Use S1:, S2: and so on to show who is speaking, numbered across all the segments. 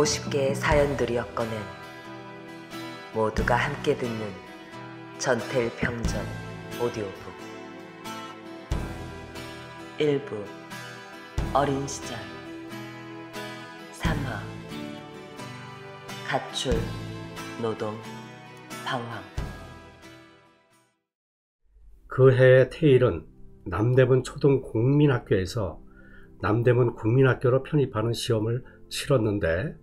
S1: 50개의 사연들이었거늘 모두가 함께 듣는 전태일 평전 오디오북 1부 어린 시절 3화 가출, 노동, 방황.
S2: 그 해에 태일은 남대문 초등국민학교에서 남대문 국민학교로 편입하는 시험을 치렀는데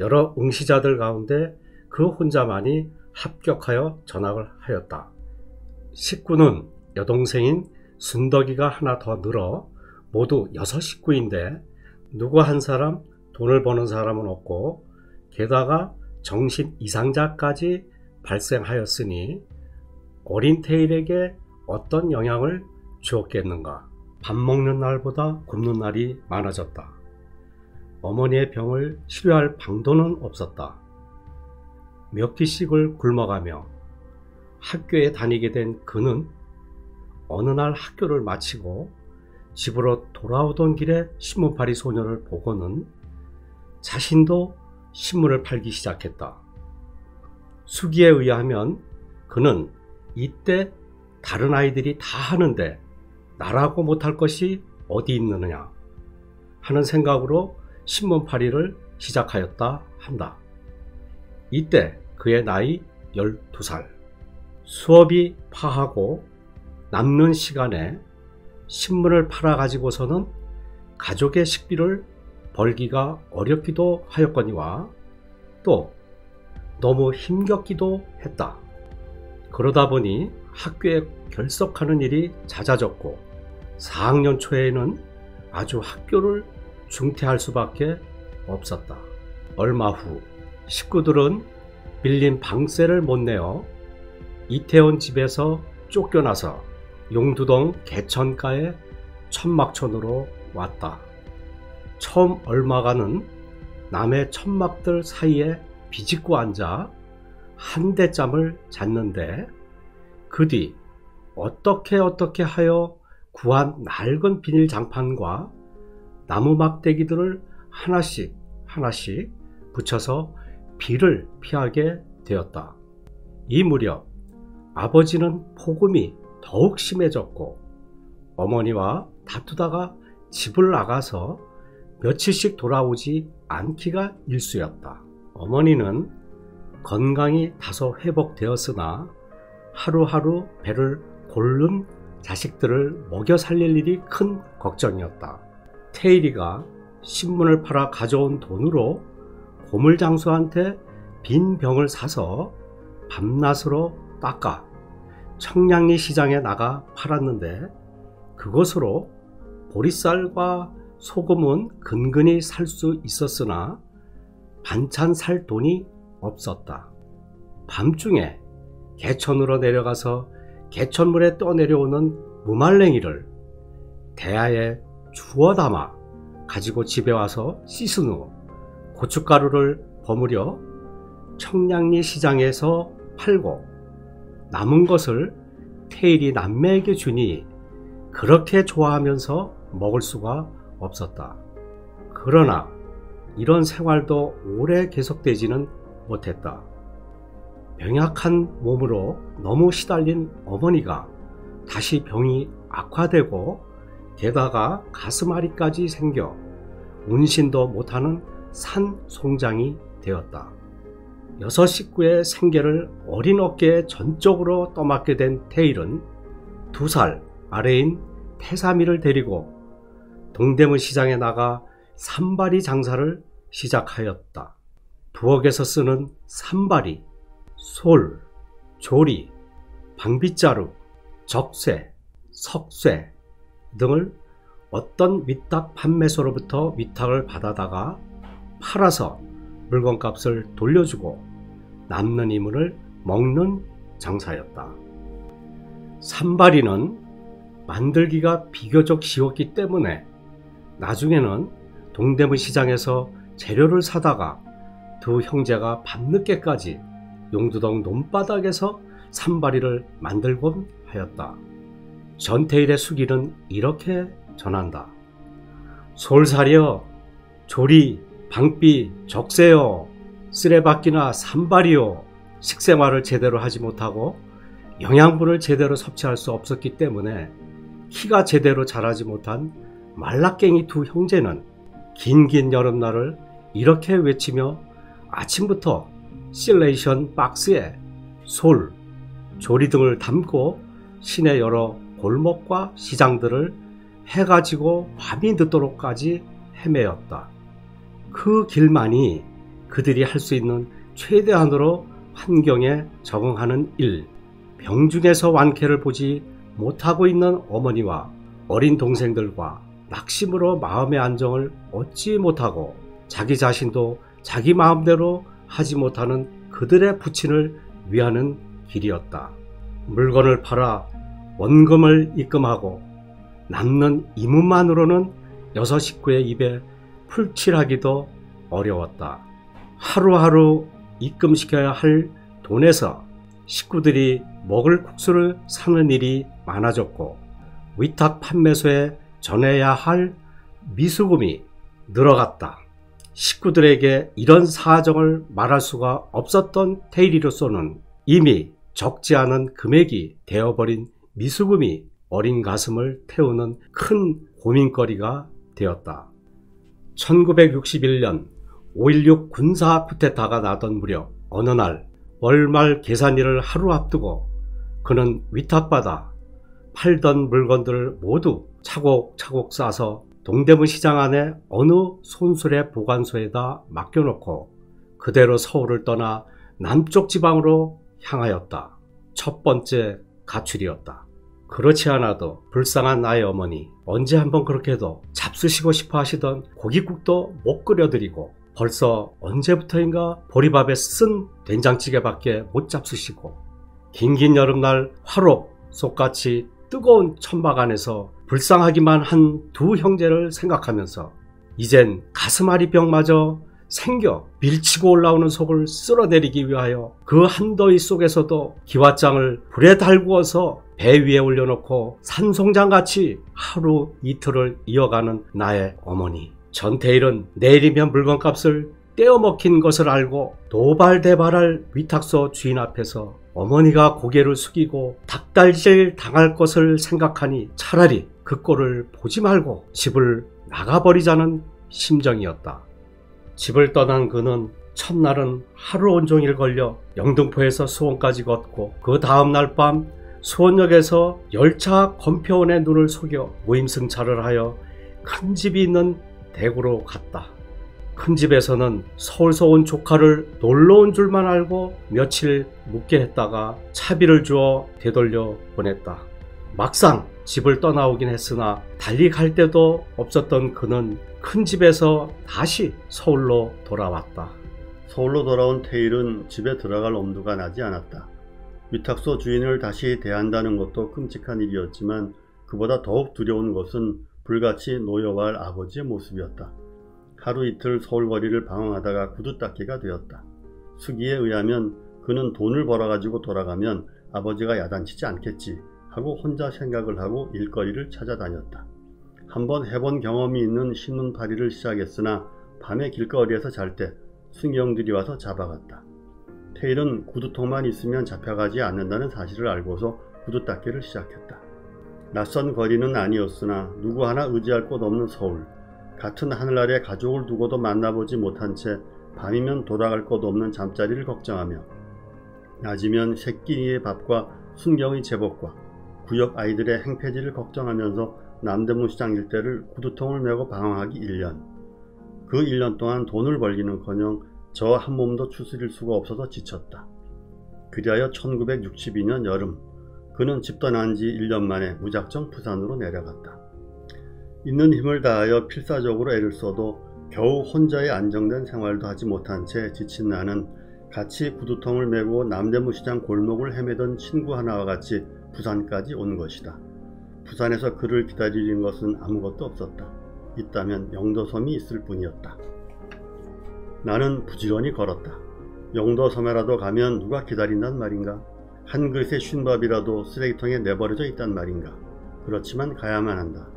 S2: 여러 응시자들 가운데 그 혼자만이 합격하여 전학을 하였다. 식구는 여동생인 순덕이가 하나 더 늘어 모두 6식구인데 누구 한 사람 돈을 버는 사람은 없고 게다가 정신 이상자까지 발생하였으니 어린 태일에게 어떤 영향을 주었겠는가. 밥 먹는 날보다 굶는 날이 많아졌다. 어머니의 병을 치료할 방도는 없었다. 몇 끼씩을 굶어가며 학교에 다니게 된 그는 어느 날 학교를 마치고 집으로 돌아오던 길에 신문팔이 소녀를 보고는 자신도 신문을 팔기 시작했다. 수기에 의하면 그는 이때 다른 아이들이 다 하는데 나라고 못할 것이 어디 있느냐 하는 생각으로 신문팔이를 시작하였다 한다. 이때 그의 나이 12살. 수업이 파하고 남는 시간에 신문을 팔아 가지고서는 가족의 식비를 벌기가 어렵기도 하였거니와 또 너무 힘겹기도 했다. 그러다 보니 학교에 결석하는 일이 잦아졌고 4학년 초에는 아주 학교를 중퇴할 수밖에 없었다. 얼마 후 식구들은 빌린 방세를 못 내어 이태원 집에서 쫓겨나서 용두동 개천가의 천막촌으로 왔다. 처음 얼마간은 남의 천막들 사이에 비집고 앉아 한대짬을 잤는데 그 뒤 어떻게 하여 구한 낡은 비닐 장판과 나무 막대기들을 하나씩 붙여서 비를 피하게 되었다. 이 무렵 아버지는 폭음이 더욱 심해졌고 어머니와 다투다가 집을 나가서 며칠씩 돌아오지 않기가 일쑤였다. 어머니는 건강이 다소 회복되었으나 하루하루 배를 고른 자식들을 먹여 살릴 일이 큰 걱정이었다. 태일이가 신문을 팔아 가져온 돈으로 고물장수한테 빈 병을 사서 밤낮으로 닦아 청량리 시장에 나가 팔았는데 그것으로 보리쌀과 소금은 근근히 살 수 있었으나 반찬 살 돈이 없었다. 밤중에 개천으로 내려가서 개천물에 떠내려오는 무말랭이를 대야에 주워 담아 가지고 집에 와서 씻은 후 고춧가루를 버무려 청량리 시장에서 팔고 남은 것을 태일이 남매에게 주니 그렇게 좋아하면서 먹을 수가 없었다. 그러나 이런 생활도 오래 계속되지는 못했다. 병약한 몸으로 너무 시달린 어머니가 다시 병이 악화되고 게다가 가슴앓이까지 생겨 운신도 못하는 산송장이 되었다. 6식구의 생계를 어린 어깨에 전적으로 떠맡게 된 태일은 2살 아래인 태삼이를 데리고 동대문 시장에 나가 산발이 장사를 시작하였다. 부엌에서 쓰는 산발이, 솔, 조리, 방빗자루, 적쇠, 석쇠 등을 어떤 위탁 판매소로부터 위탁을 받아다가 팔아서 물건값을 돌려주고 남는 이물을 먹는 장사였다. 산발이는 만들기가 비교적 쉬웠기 때문에 나중에는 동대문 시장에서 재료를 사다가 두 형제가 밤늦게까지 용두동 논바닥에서 산발이를 만들곤 하였다. 전태일의 수기는 이렇게 전한다. 솔사려, 조리, 방비 적세요. 쓰레받기나 산발이요. 식생활을 제대로 하지 못하고 영양분을 제대로 섭취할 수 없었기 때문에 키가 제대로 자라지 못한 말라깽이 두 형제는 긴긴 여름날을 이렇게 외치며 아침부터 실레이션 박스에 솔, 조리 등을 담고 시내 여러 골목과 시장들을 해가 지고 밤이 늦도록까지 헤매었다. 그 길만이 그들이 할 수 있는 최대한으로 환경에 적응하는 일. 병중에서 완쾌를 보지 못하고 있는 어머니와 어린 동생들과 낙심으로 마음의 안정을 얻지 못하고 자기 자신도 자기 마음대로 하지 못하는 그들의 부친을 위하는 길이었다. 물건을 팔아 원금을 입금하고 남는 이문만으로는 여섯 식구의 입에 풀칠하기도 어려웠다. 하루하루 입금시켜야 할 돈에서 식구들이 먹을 국수를 사는 일이 많아졌고 위탁 판매소에 전해야 할 미수금이 늘어갔다. 식구들에게 이런 사정을 말할 수가 없었던 테일리로서는 이미 적지 않은 금액이 되어버린 미수금이 어린 가슴을 태우는 큰 고민거리가 되었다. 1961년 5.16 군사 쿠데타가 나던 무렵 어느 날 월말 계산일을 하루 앞두고 그는 위탁받아 팔던 물건들을 모두 차곡차곡 싸서 동대문 시장 안에 어느 손수레 보관소에다 맡겨놓고 그대로 서울을 떠나 남쪽 지방으로 향하였다. 첫 번째 가출이었다. 그렇지 않아도 불쌍한 나의 어머니, 언제 한번 그렇게도 잡수시고 싶어 하시던 고깃국도 못 끓여드리고 벌써 언제부터인가 보리밥에 쓴 된장찌개밖에 못 잡수시고 긴긴 여름날 화로 속같이 뜨거운 천막 안에서 불쌍하기만 한 두 형제를 생각하면서 이젠 가슴앓이병마저 생겨 밀치고 올라오는 속을 쓸어내리기 위하여 그 한더위 속에서도 기왓장을 불에 달구어서 배 위에 올려놓고 산송장같이 하루 이틀을 이어가는 나의 어머니. 전태일은 내일이면 물건값을 떼어먹힌 것을 알고 노발대발할 위탁소 주인 앞에서 어머니가 고개를 숙이고 닭달질 당할 것을 생각하니 차라리 그 꼴을 보지 말고 집을 나가버리자는 심정이었다. 집을 떠난 그는 첫날은 하루 온종일 걸려 영등포에서 수원까지 걷고 그 다음날 밤 수원역에서 열차 검표원의 눈을 속여 무임승차를 하여 큰 집이 있는 대구로 갔다. 큰 집에서는 서울서 온 조카를 놀러 온 줄만 알고 며칠 묵게 했다가 차비를 주어 되돌려 보냈다. 막상 집을 떠나오긴 했으나 달리 갈 데도 없었던 그는 큰 집에서 다시 서울로 돌아왔다.
S3: 서울로 돌아온 태일은 집에 들어갈 엄두가 나지 않았다. 위탁소 주인을 다시 대한다는 것도 끔찍한 일이었지만 그보다 더욱 두려운 것은 불같이 노여워할 아버지의 모습이었다. 하루 이틀 서울 거리를 방황하다가 구두닦이가 되었다. 수기에 의하면 그는 돈을 벌어가지고 돌아가면 아버지가 야단치지 않겠지 하고 혼자 생각을 하고 일거리를 찾아다녔다. 한번 해본 경험이 있는 신문팔이를 시작했으나 밤에 길거리에서 잘 때 순경들이 와서 잡아갔다. 태일은 구두통만 있으면 잡혀가지 않는다는 사실을 알고서 구두닦기를 시작했다. 낯선 거리는 아니었으나 누구 하나 의지할 곳 없는 서울. 같은 하늘 아래 가족을 두고도 만나보지 못한 채 밤이면 돌아갈 곳 없는 잠자리를 걱정하며 낮이면 새끼니의 밥과 순경의 제복과 구역 아이들의 행패지를 걱정하면서 남대문 시장 일대를 구두통을 메고 방황하기 1년. 그 1년 동안 돈을 벌기는커녕 저 한 몸도 추스릴 수가 없어서 지쳤다. 그리하여 1962년 여름 그는 집 떠난 지 1년 만에 무작정 부산으로 내려갔다. 있는 힘을 다하여 필사적으로 애를 써도 겨우 혼자의 안정된 생활도 하지 못한 채 지친 나는 같이 구두통을 메고 남대문 시장 골목을 헤매던 친구 하나와 같이 부산까지 온 것이다. 부산에서 그를 기다리는 것은 아무것도 없었다. 있다면 영도섬이 있을 뿐이었다. 나는 부지런히 걸었다. 영도섬에라도 가면 누가 기다린단 말인가? 한 그릇의 쉰밥이라도 쓰레기통에 내버려져 있단 말인가? 그렇지만 가야만 한다.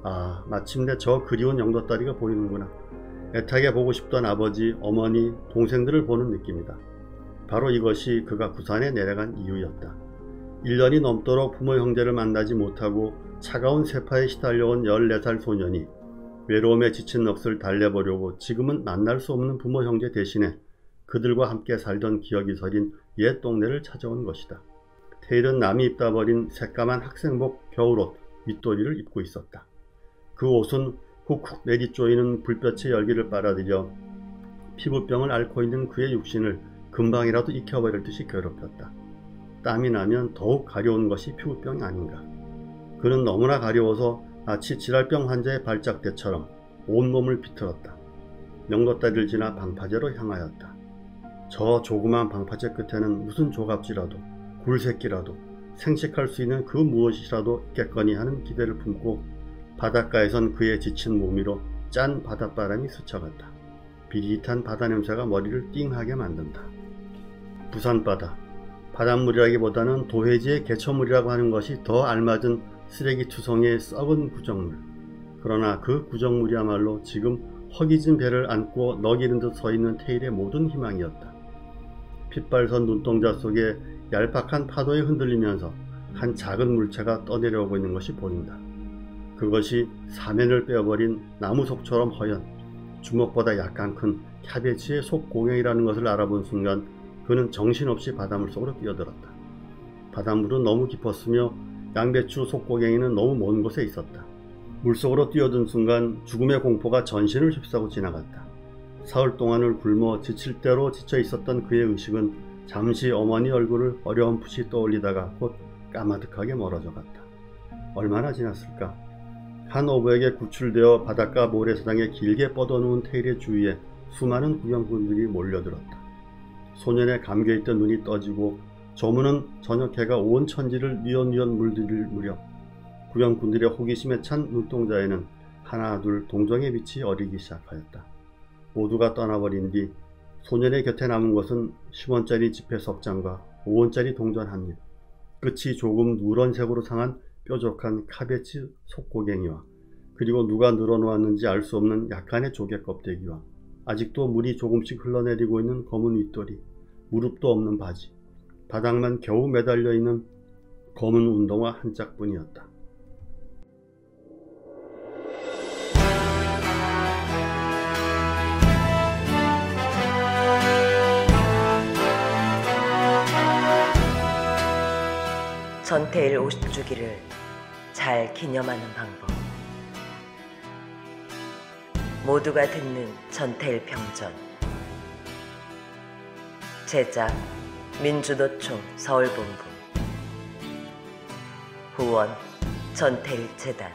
S3: 아, 마침내 저 그리운 영도다리가 보이는구나. 애타게 보고 싶던 아버지, 어머니, 동생들을 보는 느낌이다. 바로 이것이 그가 부산에 내려간 이유였다. 1년이 넘도록 부모 형제를 만나지 못하고 차가운 세파에 시달려온 14살 소년이 외로움에 지친 넋을 달래보려고 지금은 만날 수 없는 부모 형제 대신에 그들과 함께 살던 기억이 서린 옛 동네를 찾아온 것이다. 테일은 남이 입다 버린 새까만 학생복 겨울옷 윗도리를 입고 있었다. 그 옷은 훅훅 내리쪼이는 불볕의 열기를 빨아들여 피부병을 앓고 있는 그의 육신을 금방이라도 익혀버릴 듯이 괴롭혔다. 땀이 나면 더욱 가려운 것이 피부병이 아닌가. 그는 너무나 가려워서 마치 질환병 환자의 발작대처럼 온몸을 비틀었다. 명도다리를 지나 방파제로 향하였다. 저 조그만 방파제 끝에는 무슨 조갑지라도 굴새끼라도 생식할 수 있는 그 무엇이라도 있겠거니 하는 기대를 품고 바닷가에선 그의 지친 몸 위로 짠 바닷바람이 스쳐갔다. 비릿한 바다 냄새가 머리를 띵하게 만든다. 부산바다, 바닷물이라기보다는 도해지의 개천물이라고 하는 것이 더 알맞은 쓰레기투성이의 썩은 구정물. 그러나 그 구정물이야말로 지금 허기진 배를 안고 넋이른 듯 서있는 테일의 모든 희망이었다. 핏발선 눈동자 속에 얄팍한 파도에 흔들리면서 한 작은 물체가 떠내려오고 있는 것이 보인다. 그것이 사면을 빼어버린 나무 속처럼 허연, 주먹보다 약간 큰 캐베츠의 속공행이라는 것을 알아본 순간 그는 정신없이 바닷물 속으로 뛰어들었다. 바닷물은 너무 깊었으며 양배추 속고갱이는 너무 먼 곳에 있었다. 물속으로 뛰어든 순간 죽음의 공포가 전신을 휩싸고 지나갔다. 사흘 동안을 굶어 지칠 대로 지쳐 있었던 그의 의식은 잠시 어머니 얼굴을 어렴풋이 떠올리다가 곧 까마득하게 멀어져 갔다. 얼마나 지났을까? 한 어부에게 구출되어 바닷가 모래사장에 길게 뻗어놓은 테일의 주위에 수많은 구경꾼들이 몰려들었다. 소년의 감겨있던 눈이 떠지고 저무는 저녁 해가 온 천지를 뉘엿뉘엿 물들일 무렵 구경꾼들의 호기심에 찬 눈동자에는 하나 둘 동정의 빛이 어리기 시작하였다. 모두가 떠나버린 뒤 소년의 곁에 남은 것은 10원짜리 지폐 석 장과 5원짜리 동전 한 입, 끝이 조금 누런색으로 상한 뾰족한 카베치 속고갱이와 그리고 누가 늘어놓았는지 알 수 없는 약간의 조개 껍데기와 아직도 물이 조금씩 흘러내리고 있는 검은 윗도리, 무릎도 없는 바지, 바닥만 겨우 매달려 있는 검은 운동화 한 짝뿐이었다.
S1: 전태일 50주기를 잘 기념하는 방법. 모두가 듣는 전태일 평전. 제작 민주노총 서울본부. 후원 전태일 재단.